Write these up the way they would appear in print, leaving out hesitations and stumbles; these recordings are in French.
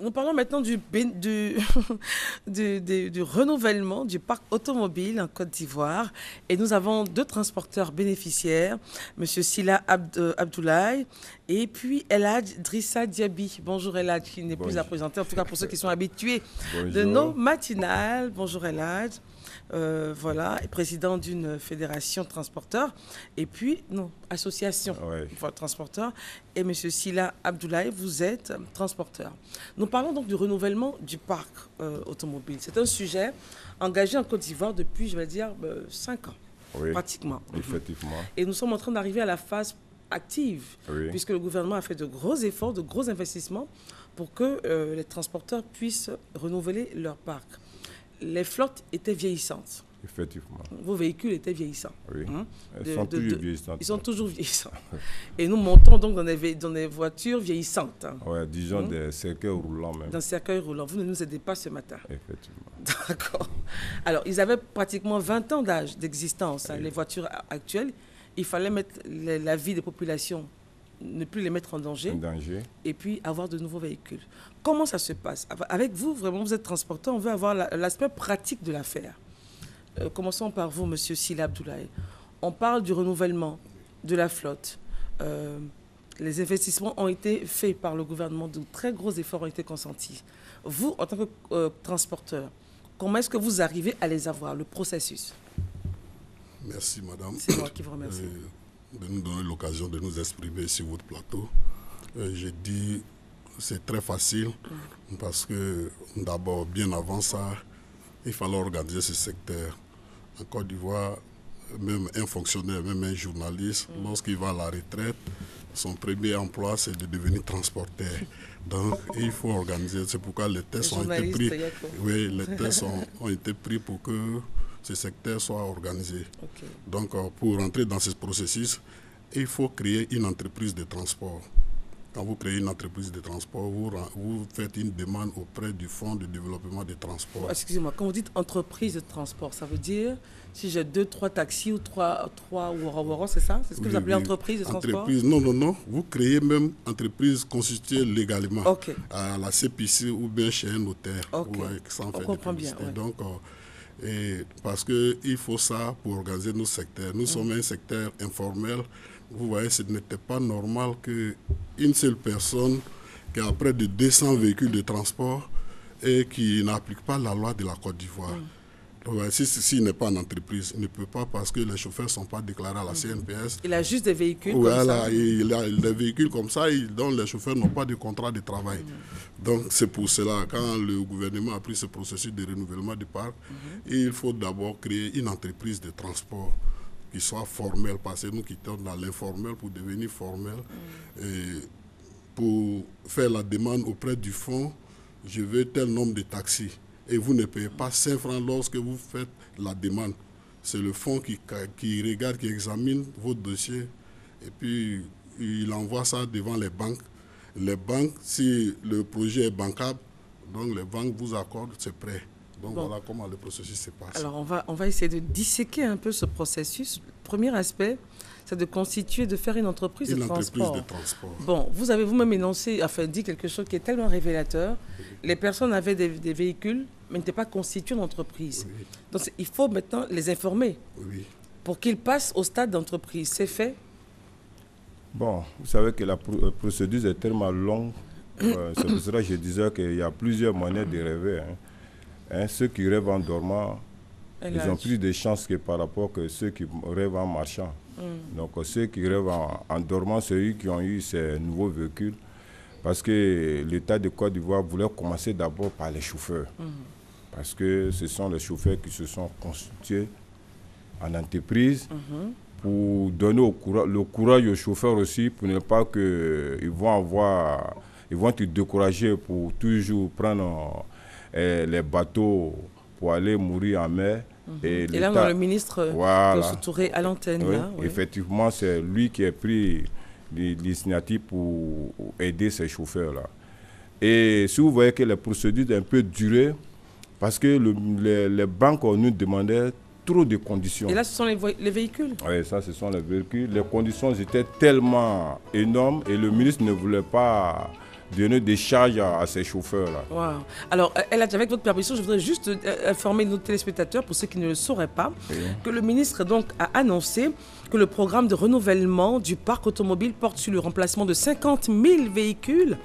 Nous parlons maintenant du renouvellement du parc automobile en Côte d'Ivoire. Et nous avons deux transporteurs bénéficiaires, M. Sila Abdoulaye et puis Eladj Drissa Diaby. Bonjour Eladj, qui n'est plus à présenter, en tout cas pour ceux qui sont habitués de nos matinales. Bonjour Eladj. Voilà, président d'une fédération de transporteurs et puis, non, association de transporteurs. Et M. Sila Abdoulaye, vous êtes transporteur. Nous parlons donc du renouvellement du parc automobile. C'est un sujet engagé en Côte d'Ivoire depuis, je vais dire, 5 ans, pratiquement. Effectivement. Et nous sommes en train d'arriver à la phase active, puisque le gouvernement a fait de gros efforts, de gros investissements pour que les transporteurs puissent renouveler leur parc. Les flottes étaient vieillissantes. Effectivement. Vos véhicules étaient vieillissants. Oui. Ils sont toujours vieillissants. Ils sont toujours vieillissants. Et nous montons donc dans des voitures vieillissantes. Oui, disons des cercueils roulants même. Dans des cercueils roulants. Vous ne nous aidez pas ce matin. Effectivement. D'accord. Alors, ils avaient pratiquement 20 ans d'âge d'existence, les voitures actuelles. Il fallait mettre la vie des populations, ne plus les mettre en danger. Et puis avoir de nouveaux véhicules. Comment ça se passe? Avec vous, vraiment, vous êtes transporteur, on veut avoir l'aspect pratique de l'affaire. Commençons par vous, Monsieur Sila Abdoulaye. On parle du renouvellement de la flotte. Les investissements ont été faits par le gouvernement, de très gros efforts ont été consentis. Vous, en tant que transporteur, comment est-ce que vous arrivez à les avoir, le processus? Merci, madame. C'est moi qui vous remercie. De nous donner l'occasion de nous exprimer sur votre plateau. J'ai dit, c'est très facile parce que d'abord, bien avant ça, il fallait organiser ce secteur. En Côte d'Ivoire, même un fonctionnaire, même un journaliste, lorsqu'il va à la retraite, son premier emploi, c'est de devenir transporteur. Donc, il faut organiser. C'est pourquoi les tests ont été pris. Oui, les tests ont été pris pour que ce secteur soit organisé. Donc, pour entrer dans ce processus, il faut créer une entreprise de transport. Quand vous créez une entreprise de transport, vous faites une demande auprès du Fonds de développement des transports. Excusez-moi, quand vous dites entreprise de transport, ça veut dire si j'ai 2-3 taxis ou 3 Woro, c'est ça? C'est ce que vous appelez entreprise de transport? Non. Vous créez même entreprise constituée légalement à la CPC ou bien chez un notaire. On comprend bien. Donc, parce qu'il faut ça pour organiser nos secteurs. Nous sommes un secteur informel. Vous voyez, ce n'était pas normal qu'une seule personne qui a près de 200 véhicules de transport et qui n'applique pas la loi de la Côte d'Ivoire. S'il n'est pas en entreprise, il ne peut pas parce que les chauffeurs ne sont pas déclarés à la CNPS. Il a juste des véhicules comme ça. Il a des véhicules comme ça dont les chauffeurs n'ont pas de contrat de travail. Donc c'est pour cela, quand le gouvernement a pris ce processus de renouvellement du parc, il faut d'abord créer une entreprise de transport qui soit formelle, parce que nous quittons dans l'informel pour devenir formel. Et pour faire la demande auprès du fonds, je veux tel nombre de taxis. Et vous ne payez pas 5 francs lorsque vous faites la demande. C'est le fonds qui regarde, qui examine votre dossier. Et puis, il envoie ça devant les banques. Les banques, si le projet est bancable, donc les banques vous accordent, c'est prêt. Donc voilà comment le processus se passe. Alors on va essayer de disséquer un peu ce processus. Le premier aspect, c'est de constituer, de faire une entreprise de transport. Bon, vous avez vous-même dit quelque chose qui est tellement révélateur. Les personnes avaient des véhicules, mais n'étaient pas constituées en entreprise. Donc il faut maintenant les informer pour qu'ils passent au stade d'entreprise. C'est fait? Bon, vous savez que la procédure est tellement longue. C'est pour cela que je disais qu'il y a plusieurs manières de rêver. Ceux qui rêvent en dormant, ils ont plus de chances que par rapport à ceux qui rêvent en marchant. Donc ceux qui rêvent en dormant, c'est eux qui ont eu ces nouveaux véhicules. Parce que l'État de Côte d'Ivoire voulait commencer d'abord par les chauffeurs. Parce que ce sont les chauffeurs qui se sont constitués en entreprise pour donner le courage aux chauffeurs aussi, pour ne pas qu'ils vont te décourager pour toujours prendre les bateaux pour aller mourir en mer. Et là, le ministre Touré à l'antenne. Effectivement, c'est lui qui a pris l'initiative pour aider ces chauffeurs-là. Et si vous voyez que les procédures ont un peu duré, parce que les banques nous demandaient trop de conditions. Et là, ce sont les véhicules? Oui, ça, ce sont les véhicules. Les conditions étaient tellement énormes et le ministre ne voulait pas donner des charges à ces chauffeurs-là. Wow. Alors, avec votre permission, je voudrais juste informer nos téléspectateurs, pour ceux qui ne le sauraient pas, que le ministre donc, a annoncé que le programme de renouvellement du parc automobile porte sur le remplacement de 50 000 véhicules,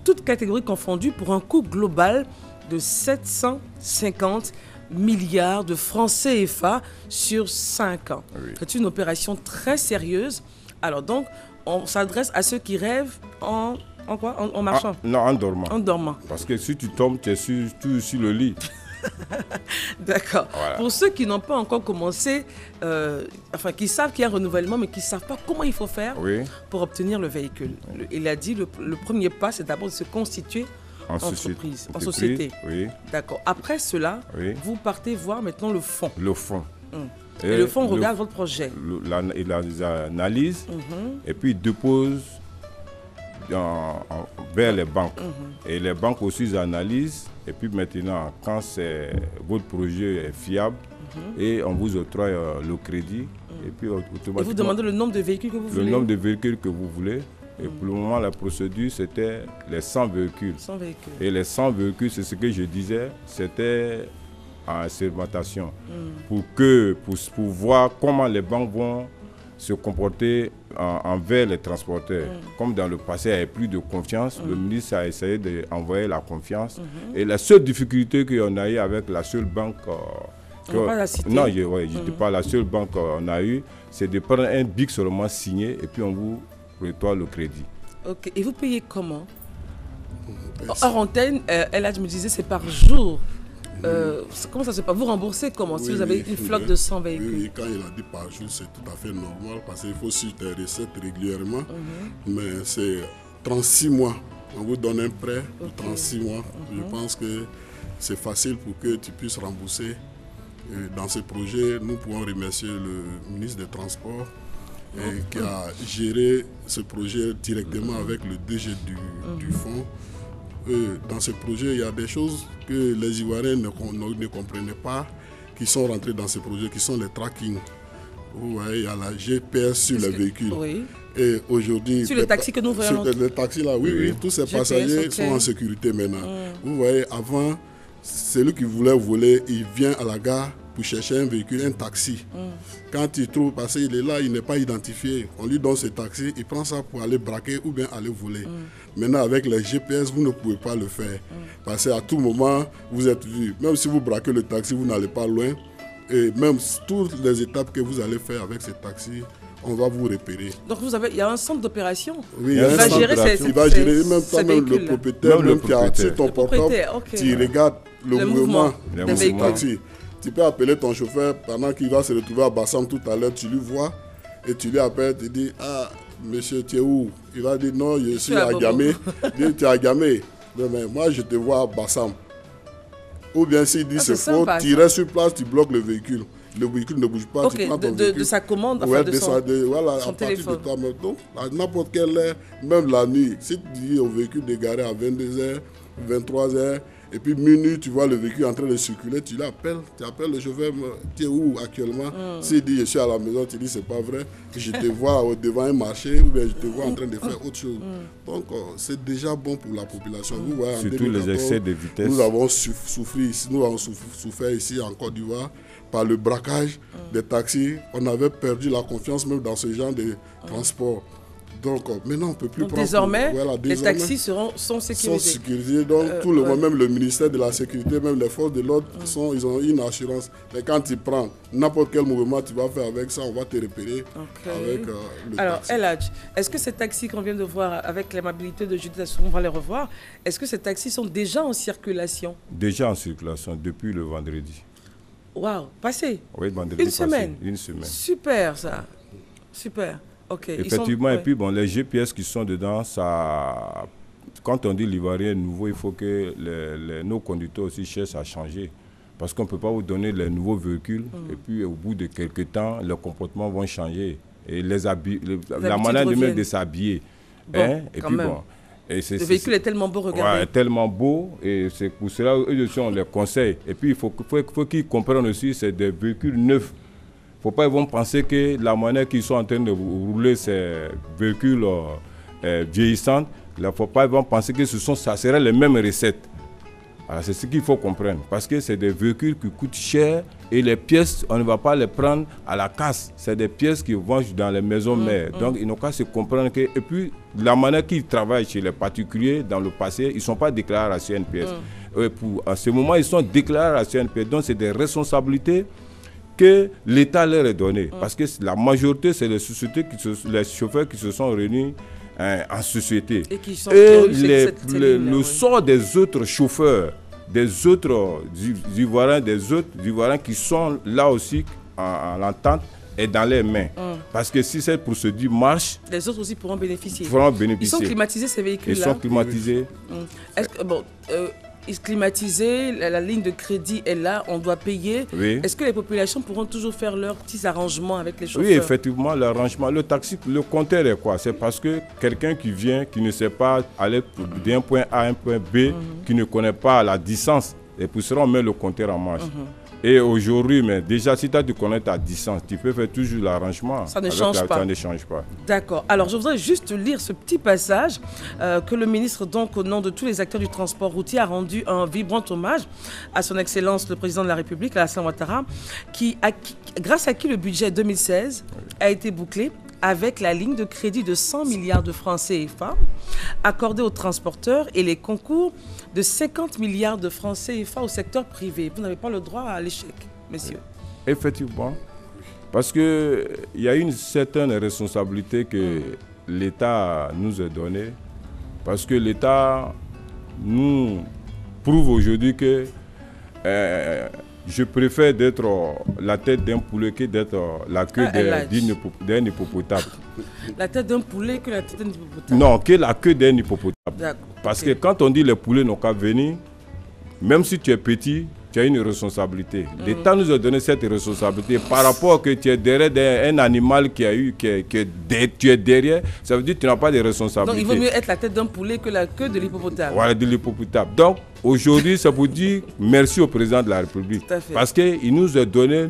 toutes catégories confondues, pour un coût global de 750 milliards de francs CFA sur 5 ans. Oui. C'est une opération très sérieuse. Alors donc, on s'adresse à ceux qui rêvent en quoi? En marchant? Non, en dormant. En dormant. Parce que si tu tombes, tu es sur le lit. D'accord. Voilà. Pour ceux qui n'ont pas encore commencé, qui savent qu'il y a un renouvellement, mais qui ne savent pas comment il faut faire pour obtenir le véhicule. Il a dit le premier pas, c'est d'abord de se constituer en société. Oui. D'accord. Après cela, vous partez voir maintenant le fonds. Le fonds. Et le fonds regarde votre projet. Il analyse et puis il dépose vers les banques. Et les banques aussi analysent. Et puis maintenant, quand votre projet est fiable, et on vous octroie le crédit. Et puis automatiquement, et vous demandez le nombre de véhicules que vous voulez. Le nombre de véhicules que vous voulez. Et pour le moment, la procédure, c'était les 100 véhicules. 100 véhicules. Et les 100 véhicules, c'est ce que je disais, c'était en expérimentation. Pour voir comment les banques vont se comporter envers les transporteurs. Comme dans le passé, il n'y avait plus de confiance, le ministre a essayé d'envoyer la confiance. Et la seule difficulté qu'on a eue avec la seule banque... on va pas la citer. Non, je ne dis pas la seule banque qu'on a eue, c'est de prendre un BIC seulement signé et puis on vous retire le crédit. Ok, et vous payez comment? Hors antenne, elle me disait c'est par jour. Comment ça se passe? Vous remboursez comment si vous avez une flotte de 100 véhicules? Oui, quand il a dit par jour, c'est tout à fait normal parce qu'il faut suivre des recettes régulièrement. Mais c'est 36 mois. On vous donne un prêt de 36 mois. Je pense que c'est facile pour que tu puisses rembourser. Et dans ce projet, nous pouvons remercier le ministre des Transports qui a géré ce projet directement avec le DG du fonds. Dans ce projet, il y a des choses que les Ivoiriens ne comprenaient pas, qui sont rentrées dans ce projet, qui sont les tracking. Vous voyez, il y a la GPS sur les véhicules. Oui. Et aujourd'hui, sur les taxis que nous voyons. Sur les taxis là, oui, tous ces GPS, passagers sont en sécurité maintenant. Vous voyez, avant, celui qui voulait voler, il vient à la gare pour chercher un véhicule, un taxi. Quand il trouve, parce qu'il est là, il n'est pas identifié, on lui donne ce taxi, il prend ça pour aller braquer ou bien aller voler. Maintenant, avec les GPS, vous ne pouvez pas le faire. Parce qu'à tout moment, vous êtes vu. Même si vous braquez le taxi, vous n'allez pas loin. Et même toutes les étapes que vous allez faire avec ce taxi, on va vous repérer. Donc il y a un centre d'opération. Oui, il va gérer même le propriétaire, même qui a sur ton portable, tu regardes le mouvement de ce taxi. Tu peux appeler ton chauffeur pendant qu'il va se retrouver à Bassam tout à l'heure, tu lui vois et tu lui appelles, tu dis ah monsieur tu es où? Il va dire non je suis à Gamé. Tu es à Gamé. Mais moi je te vois à Bassam. Ou bien s'il dit c'est faux, tu restes sur place, tu bloques le véhicule. Le véhicule ne bouge pas, tu prends ton véhicule. De sa commande, de son téléphone. Donc, à n'importe quelle heure, même la nuit, si tu dis au véhicule de garer à 22h, 23h, et puis minuit, tu vois le véhicule en train de circuler, tu l'appelles, tu appelles le chauffeur, tu es où actuellement? S'il dit je suis à la maison, tu dis c'est pas vrai, je te vois devant un marché, ou bien je te vois en train de faire autre chose. Donc c'est déjà bon pour la population. Vous voyez, surtout les excès de vitesse. Nous avons souffert ici en Côte d'Ivoire par le braquage des taxis. On avait perdu la confiance même dans ce genre de transport. Donc maintenant, on ne peut plus prendre... Désormais, les taxis sont sécurisés. Donc tout le monde, même le ministère de la Sécurité, même les forces de l'ordre, ils ont une assurance. Mais quand tu prends n'importe quel mouvement tu vas faire avec ça, on va te repérer avec le Alors, taxi. Eladj, est-ce que ces taxis qu'on vient de voir avec l'amabilité de Judith Assou, on va les revoir, est-ce que ces taxis sont déjà en circulation? Déjà en circulation depuis le vendredi. Waouh, passé? Oui, vendredi Une semaine? Une semaine. Super ça, super. Okay. Effectivement, et puis bon, les GPS qui sont dedans, ça, quand on dit l'Ivoirien nouveau, il faut que nos conducteurs aussi cherchent à changer. Parce qu'on ne peut pas vous donner les nouveaux véhicules et puis au bout de quelques temps, leurs comportements vont changer. Et la manière de même de s'habiller. Bon, et puis bon. Et le véhicule est tellement beau, regardez. Ouais, tellement beau, et c'est pour cela eux aussi on les conseille. Et puis il faut qu'ils comprennent aussi, c'est des véhicules neufs. Il ne faut pas ils vont penser que la manière qu'ils sont en train de rouler ces véhicules vieillissants, Il ne faut pas penser que ça serait les mêmes recettes. C'est ce qu'il faut comprendre. Parce que c'est des véhicules qui coûtent cher et les pièces, on ne va pas les prendre à la casse. C'est des pièces qui vont dans les maisons mères. Donc, ils n'ont qu'à se comprendre que... Et puis, la manière qu'ils travaillent chez les particuliers dans le passé, ils ne sont pas déclarés à la CNPS. À ce moment, ils sont déclarés à la CNPS. Donc, c'est des responsabilités que l'État leur est donné. Parce que la majorité, c'est les sociétés, les chauffeurs qui se sont réunis en société. Et le sort des autres chauffeurs, des autres Ivoiriens qui sont là aussi en entente est dans les mains. Parce que si cette procédure marche, les autres aussi pourront bénéficier. Ils sont climatisés, ces véhicules-là? Ils sont climatisés. Est-ce que, climatisé, la ligne de crédit est là, on doit payer. Oui. Est-ce que les populations pourront toujours faire leurs petits arrangements avec les chauffeurs? Oui, effectivement, l'arrangement. Le taxi, le compteur est quoi? C'est parce que quelqu'un qui vient, qui ne sait pas aller d'un point A à un point B, qui ne connaît pas la distance, et pour cela, on met le compteur en marche. Et aujourd'hui, mais déjà, si tu as du connais ta distance, tu peux faire toujours l'arrangement. Ça ne change pas. Ça ne change pas. D'accord. Alors, je voudrais juste lire ce petit passage que le ministre, donc, au nom de tous les acteurs du transport routier, a rendu un vibrant hommage à son Excellence, le Président de la République, Alassane Ouattara, grâce à qui le budget 2016 a été bouclé avec la ligne de crédit de 100 milliards de francs CFA accordée aux transporteurs et les concours de 50 milliards de francs CFA au secteur privé. Vous n'avez pas le droit à l'échec, messieurs. Effectivement. Parce qu'il y a une certaine responsabilité que l'État nous a donnée. Parce que l'État nous prouve aujourd'hui que je préfère d'être la tête d'un poulet que d'être la queue d'un hippopotame. La tête d'un poulet que la tête d'un hippopotame? Non, que la queue d'un hippopotame. Parce que quand on dit les poulets n'ont qu'à venir, même si tu es petit, tu as une responsabilité. L'État nous a donné cette responsabilité par rapport que tu es derrière un animal tu es derrière, ça veut dire que tu n'as pas de responsabilité. Donc il vaut mieux être la tête d'un poulet que la queue de l'hippopotame. Voilà, de l'hippopotame. Donc aujourd'hui, ça vous dit merci au président de la République. Parce qu'il nous a donné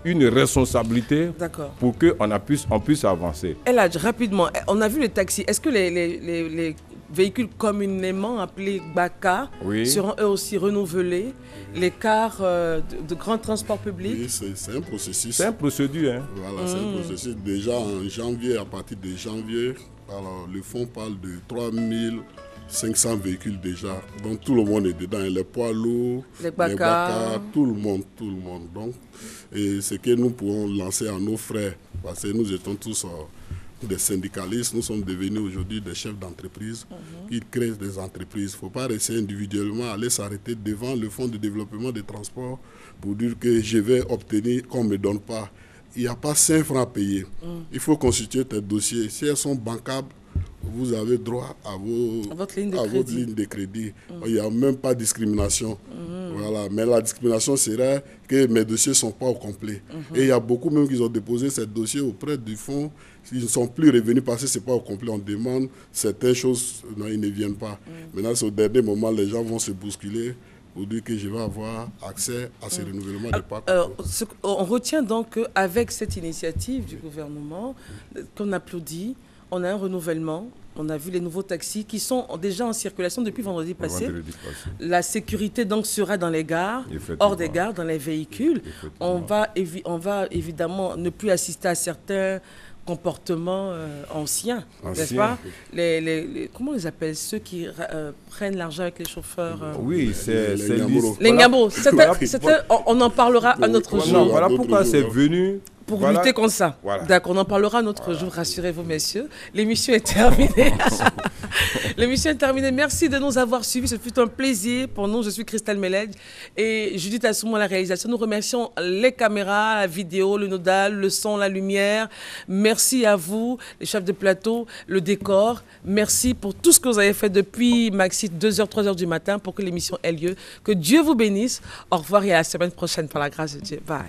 une responsabilité pour qu'on puisse avancer. Eladj, rapidement, on a vu les taxis. Est-ce que les véhicules communément appelés BACA seront eux aussi renouvelés? Les cars de grand transport public? Oui, c'est un processus. C'est une procédure. Hein. Voilà, c'est un processus. Déjà en janvier, à partir de janvier, alors, le fonds parle de 3500 véhicules déjà. Donc tout le monde est dedans. Les poids lourds, les BACA, tout le monde. Donc, et ce que nous pouvons lancer à nos frères, parce que nous étions tous des syndicalistes, nous sommes devenus aujourd'hui des chefs d'entreprise qui créent des entreprises. Il ne faut pas rester individuellement, aller s'arrêter devant le fonds de développement des transports pour dire que je vais obtenir qu'on ne me donne pas. Il n'y a pas 5 francs à payer. Il faut constituer tes dossiers. Si elles sont bancables, vous avez droit à votre ligne de crédit. Il n'y a même pas de discrimination. Voilà. Mais la discrimination serait que mes dossiers ne sont pas au complet. Et il y a beaucoup même qui ont déposé ces dossiers auprès du fonds. Ils ne sont plus revenus parce que ce n'est pas au complet. On demande certaines choses, non, ils ne viennent pas. Maintenant, c'est au dernier moment, les gens vont se bousculer pour dire que je vais avoir accès à ce renouvellement de parcours. On retient donc qu'avec cette initiative du gouvernement, qu'on applaudit, on a un renouvellement. On a vu les nouveaux taxis qui sont déjà en circulation depuis vendredi passé. La sécurité donc sera dans les gares, hors des gares, dans les véhicules. On va évidemment ne plus assister à certains comportements anciens, n'est-ce pas? Comment on les appelle? Ceux qui prennent l'argent avec les chauffeurs. Oui, c'est les ngabos. On en parlera un autre jour. Voilà pourquoi c'est venu. Pour lutter contre ça. D'accord, on en parlera un autre jour, rassurez-vous, messieurs. L'émission est terminée. L'émission est terminée. Merci de nous avoir suivis. Ce fut un plaisir pour nous. Je suis Christelle Meledj et Judith Assoumou à la réalisation. Nous remercions les caméras, la vidéo, le nodal, le son, la lumière. Merci à vous, les chefs de plateau, le décor. Merci pour tout ce que vous avez fait depuis maxi 2h, 3h du matin pour que l'émission ait lieu. Que Dieu vous bénisse. Au revoir et à la semaine prochaine par la grâce de Dieu. Bye.